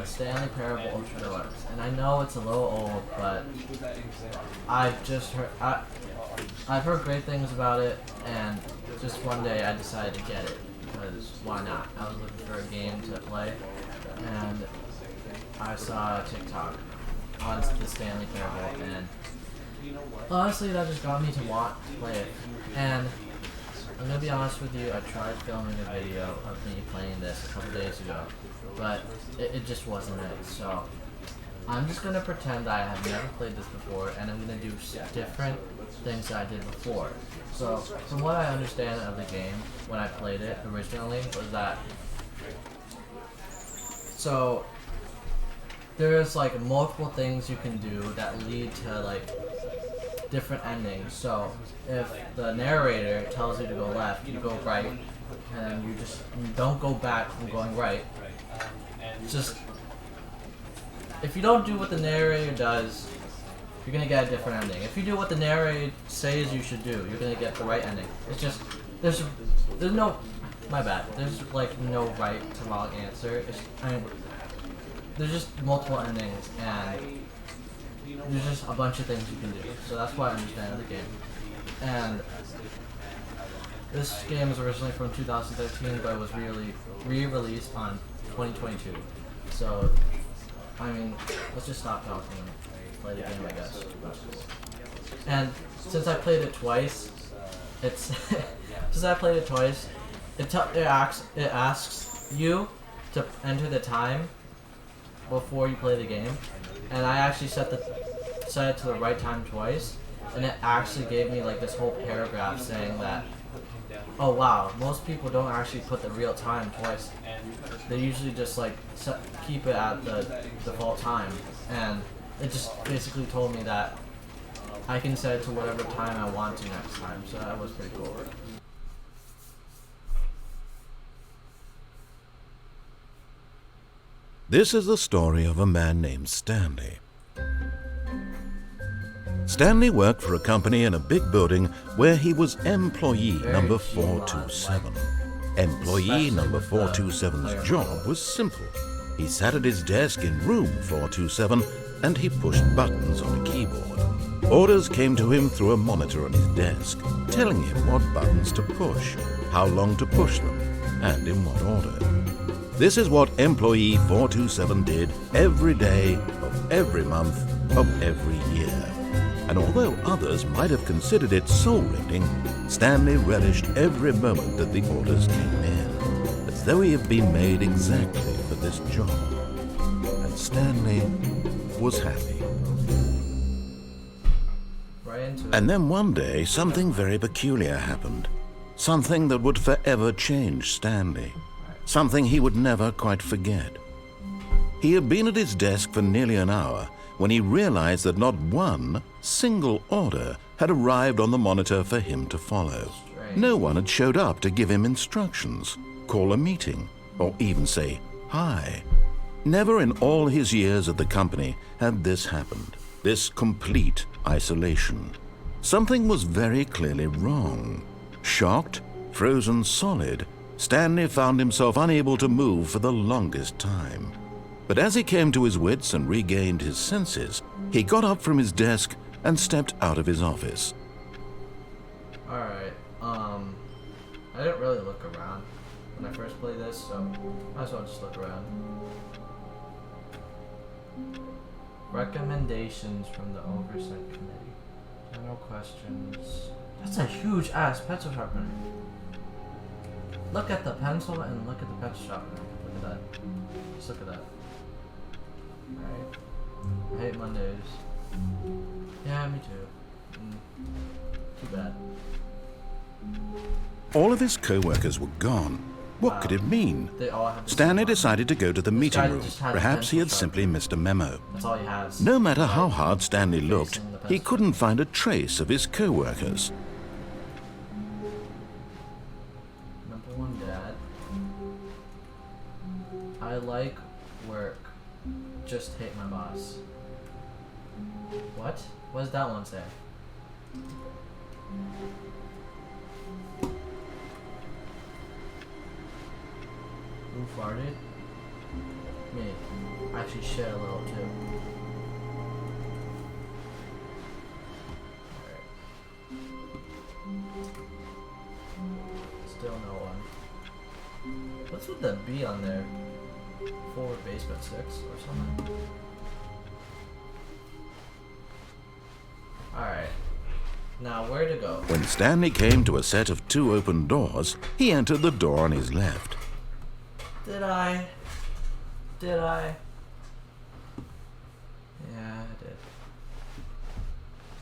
the Stanley Parable Ultra Deluxe, and I know it's a little old, but I've heard great things about it, and just one day I decided to get it because why not? I was looking for a game to play, and I saw a TikTok on the Stanley Parable, and honestly, that just got me to want to play it. And I'm gonna be honest with you, I tried filming a video of me playing this a couple days ago, but it just wasn't it. So I'm just gonna pretend I have never played this before, and I'm gonna do different things that I did before. So from what I understand of the game when I played it originally was that there's like multiple things you can do that lead to like different endings. So if the narrator tells you to go left, you go right, and you don't go back from going right. Just if you don't do what the narrator does, you're gonna get a different ending. If you do what the narrator says you should do, you're gonna get the right ending. It's just there's no there's like no right to wrong answer. There's just multiple endings, and there's just a bunch of things you can do. So that's what I understand of the game. And this game is originally from 2013, but it was re-released on 2022. So, I mean, let's just stop talking and play the game, I guess. And since I played it twice, it asks you to enter the time before you play the game, and I actually set it to the right time twice, and it actually gave me like this whole paragraph saying that, oh wow, most people don't actually put the real time twice. They usually just like keep it at the default time, and it just basically told me that I can set it to whatever time I want to next time. So that was pretty cool. This is the story of a man named Stanley. Stanley worked for a company in a big building where he was employee number 427. Employee number 427's job was simple. He sat at his desk in room 427 and he pushed buttons on a keyboard. Orders came to him through a monitor on his desk, telling him what buttons to push, how long to push them, and in what order. This is what employee 427 did every day of every month of every year. And although others might have considered it soul-rending, Stanley relished every moment that the orders came in, as though he had been made exactly for this job. And Stanley was happy. And then one day, something very peculiar happened. Something that would forever change Stanley. Something he would never quite forget. He had been at his desk for nearly an hour when he realized that not one single order had arrived on the monitor for him to follow. No one had showed up to give him instructions, call a meeting, or even say hi. Never in all his years at the company had this happened, this complete isolation. Something was very clearly wrong. Shocked, frozen solid, Stanley found himself unable to move for the longest time. But as he came to his wits and regained his senses, he got up from his desk and stepped out of his office. Alright, I didn't really look around when I first played this, so might as well just look around. Recommendations from the Oversight Committee. General questions. That's a huge ass pencil sharpener. Look at the pencil and look at the pencil sharpener. Look at that. Just look at that. Alright. I hate Mondays. Yeah, me too. Too bad. All of his co-workers were gone. What could it mean? Stanley decided to go to the meeting room. Perhaps he had simply missed a memo. That's all he has. No matter how hard Stanley looked, he couldn't find a trace of his co-workers. Number one, Dad. I like work. Just hate my boss. What? What does that one say? Who farted? me. I actually shit a little too. Still no one. What's with the B on there? Forward basement 6 or something? Alright. Now where to go? When Stanley came to a set of 2 open doors, he entered the door on his left. Did I? Did I? Yeah, I did.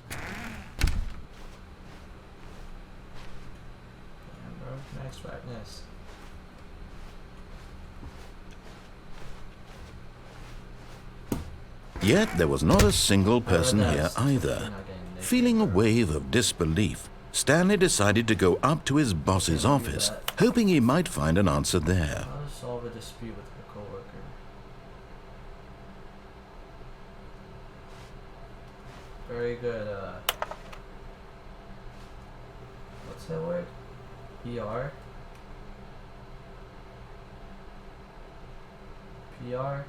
Damn, bro. Max Ragness. Yet there was not a single person here either. Feeling a wave of disbelief, Stanley decided to go up to his boss's office, hoping he might find an answer there. How to solve a dispute with a coworker. Very good, what's that word? PR? PR? I don't know.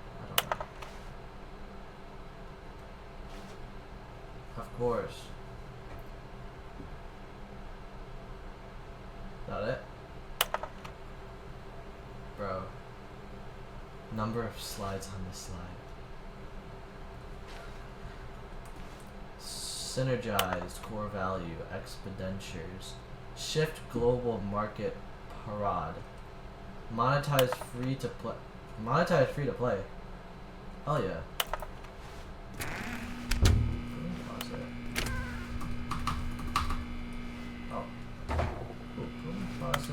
Of course. That it? Bro. Number of slides on the slide. Synergized core value, expenditures. Shift global market parade. Monetize free to play. Monetize free to play. Hell yeah.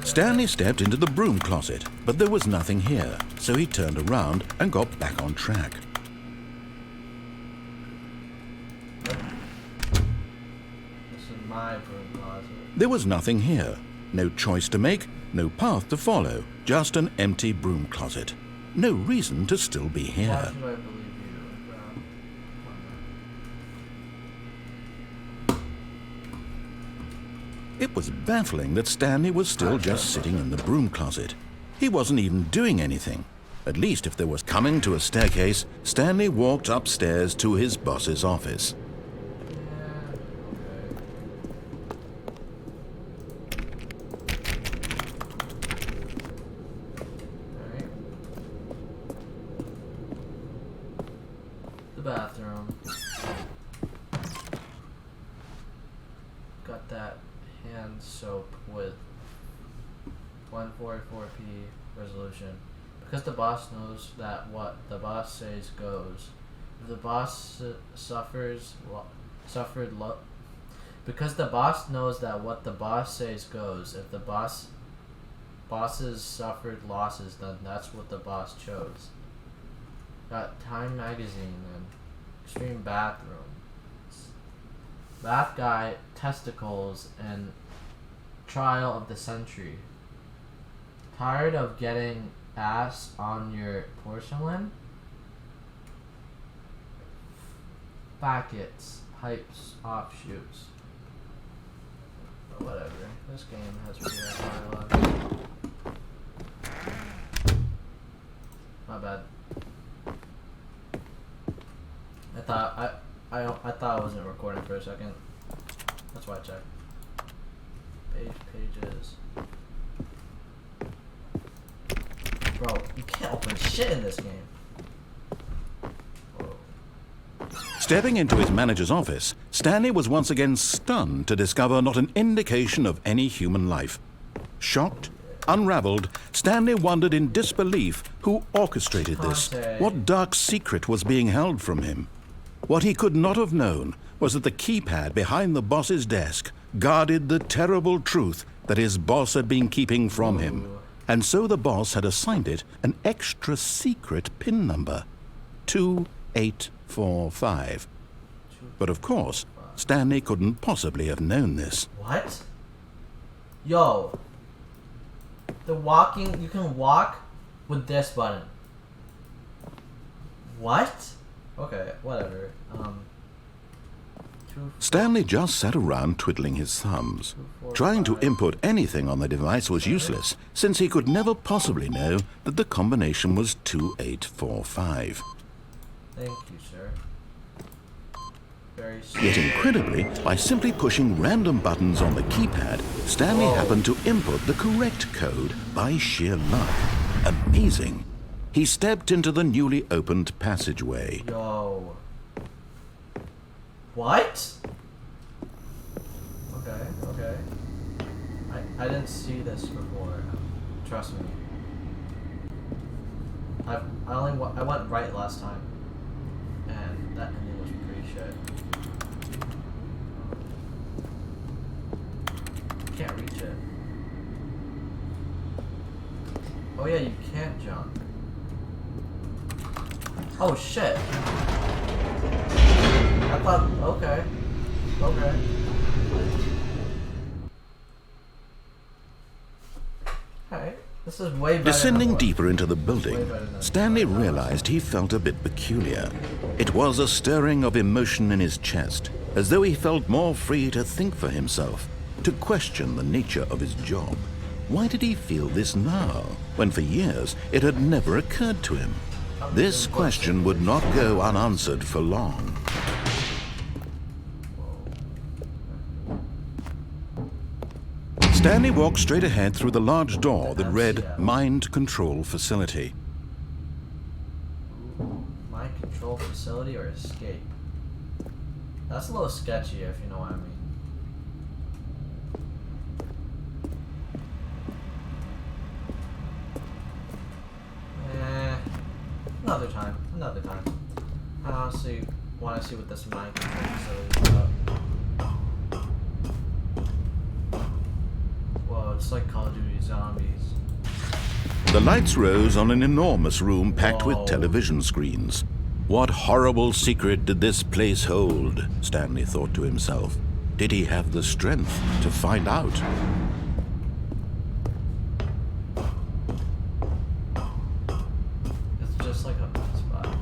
Stanley stepped into the broom closet, but there was nothing here, so he turned around and got back on track. This is my broom closet. There was nothing here. No choice to make, no path to follow, just an empty broom closet. No reason to still be Why here. should I believe you, bro? It was baffling that Stanley was still just sitting in the broom closet. He wasn't even doing anything. At least if there was coming to a staircase, Stanley walked upstairs to his boss's office. The bathroom. Got that hand soap with 144p resolution. Because the boss knows that what the boss says goes. If the boss because the boss knows that what the boss says goes. If the bosses suffered losses, then that's what the boss chose. Got Time Magazine and Extreme Bathroom. Bath Guy, Testicles, and Trial of the Century. Tired of getting ass on your porcelain? Packets, hypes, offshoots. But whatever. This game has pretty dialogue. My bad. I thought I wasn't recording for a second. That's why I checked. Pages. Bro, you can't open shit in this game. Whoa. Stepping into his manager's office, Stanley was once again stunned to discover not an indication of any human life. Shocked, unraveled, Stanley wondered in disbelief who orchestrated this. What dark secret was being held from him? What he could not have known was that the keypad behind the boss's desk guarded the terrible truth that his boss had been keeping from him. And so the boss had assigned it an extra secret PIN number, 2845. But of course, Stanley couldn't possibly have known this. What? Yo. You can walk with this button. What? Okay, whatever. Stanley just sat around twiddling his thumbs. Trying to input anything on the device was useless, since he could never possibly know that the combination was 2845. Thank you, sir. Very Yet incredibly, by simply pushing random buttons on the keypad, Stanley happened to input the correct code by sheer luck. Amazing. He stepped into the newly opened passageway. Yo. What? Okay. I didn't see this before. Trust me. I went right last time, and that ending was pretty shit. Can't reach it. Oh yeah, you can't jump. Oh shit. I thought, okay. Hey, this is way better. Descending deeper into the building, Stanley realized he felt a bit peculiar. It was a stirring of emotion in his chest, as though he felt more free to think for himself, to question the nature of his job. Why did he feel this now, when for years it had never occurred to him? This question would not go unanswered for long. Stanley walked straight ahead through the large door that read Mind Control Facility. Mind Control Facility or Escape? That's a little sketchy, if you know what I mean. Another time. I honestly want to see what this mind control facility is about. Whoa, it's like Call of Duty Zombies. The lights rose on an enormous room packed with television screens. What horrible secret did this place hold? Stanley thought to himself. Did he have the strength to find out? It's just like a spot.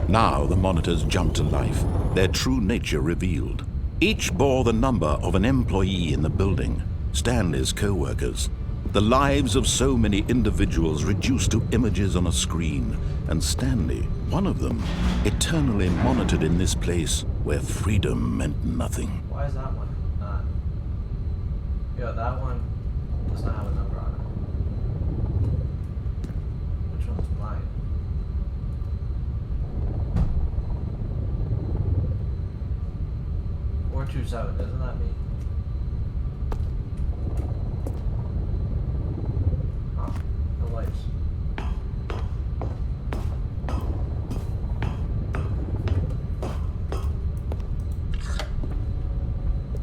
Now the monitors jumped to life, their true nature revealed. Each bore the number of an employee in the building, Stanley's co-workers. The lives of so many individuals reduced to images on a screen, and Stanley, one of them, eternally monitored in this place where freedom meant nothing. Why is that one not? Yeah, that one does not have a number on it. Which one's mine? 427, isn't that me? Oh, the lights.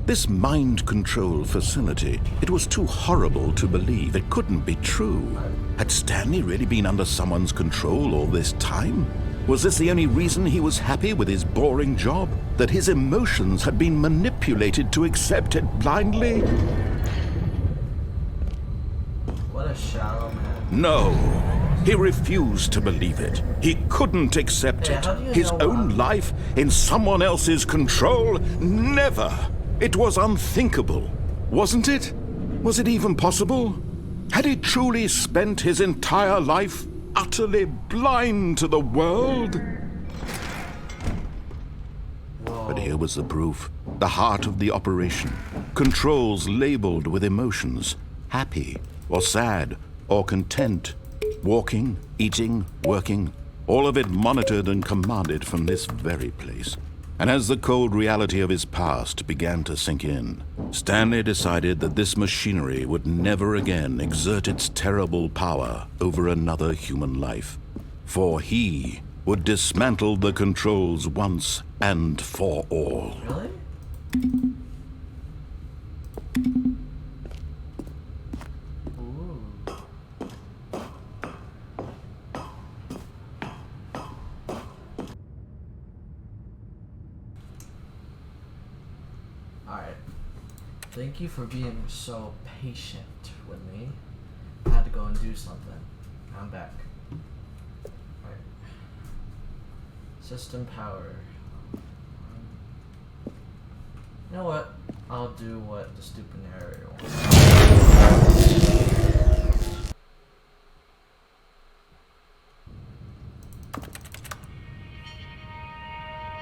This mind control facility, it was too horrible to believe. It couldn't be true. Had Stanley really been under someone's control all this time? Was this the only reason he was happy with his boring job? That his emotions had been manipulated to accept it blindly? What a shallow man. No. He refused to believe it. He couldn't accept it. His own life in someone else's control? Never. It was unthinkable, wasn't it? Was it even possible? Had he truly spent his entire life utterly blind to the world? Whoa. But here was the proof. The heart of the operation. Controls labeled with emotions. Happy, or sad, or content. Walking, eating, working. All of it monitored and commanded from this very place. And as the cold reality of his past began to sink in, Stanley decided that this machinery would never again exert its terrible power over another human life. For he would dismantle the controls once and for all. Really? Ooh. Alright. Thank you for being so patient with me. I had to go and do something. I'm back. Alright. System power. You know what? I'll do what the stupid narrator wants.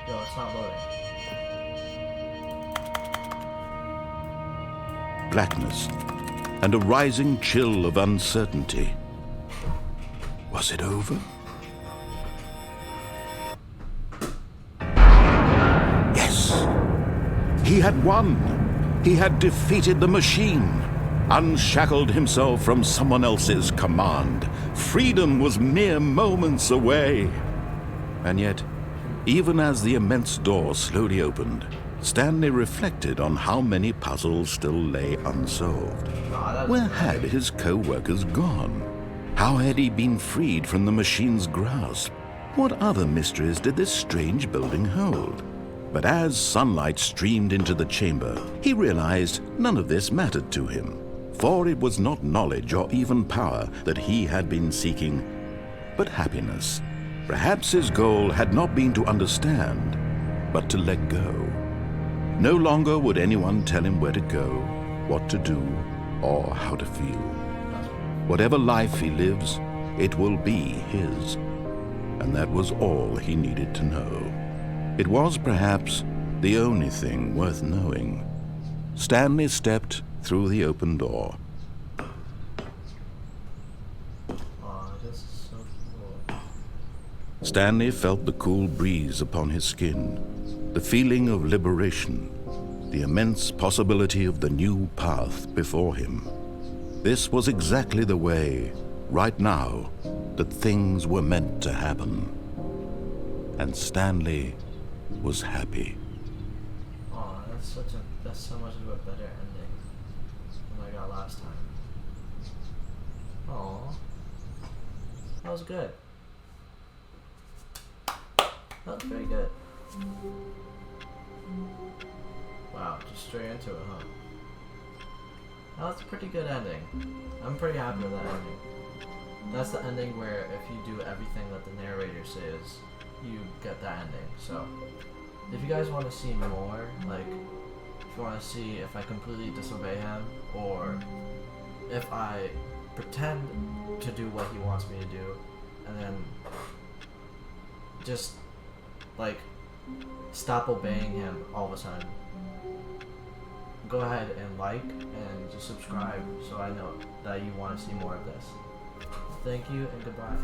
Yo, it's not loading. Blackness and a rising chill of uncertainty. Was it over? Yes! He had won! He had defeated the machine, unshackled himself from someone else's command. Freedom was mere moments away. And yet, even as the immense door slowly opened, Stanley reflected on how many puzzles still lay unsolved. Where had his co-workers gone? How had he been freed from the machine's grasp? What other mysteries did this strange building hold? But as sunlight streamed into the chamber, he realized none of this mattered to him, for it was not knowledge or even power that he had been seeking, but happiness. Perhaps his goal had not been to understand, but to let go. No longer would anyone tell him where to go, what to do, or how to feel. Whatever life he lives, it will be his. And that was all he needed to know. It was perhaps the only thing worth knowing. Stanley stepped through the open door. This is so cool. Stanley felt the cool breeze upon his skin, the feeling of liberation, the immense possibility of the new path before him. This was exactly the way, right now, that things were meant to happen. And Stanley was happy. Aw, that's so much of a better ending than I got last time. Aw. That was good. That was very good. Wow, just straight into it, huh? That's a pretty good ending. I'm pretty happy with that ending. That's the ending where if you do everything that the narrator says, you get that ending. So, if you guys want to see more, like, if you want to see if I completely disobey him, or if I pretend to do what he wants me to do, and then just, like, stop obeying him all of a sudden, go ahead and like and just subscribe so I know that you want to see more of this. Thank you and goodbye.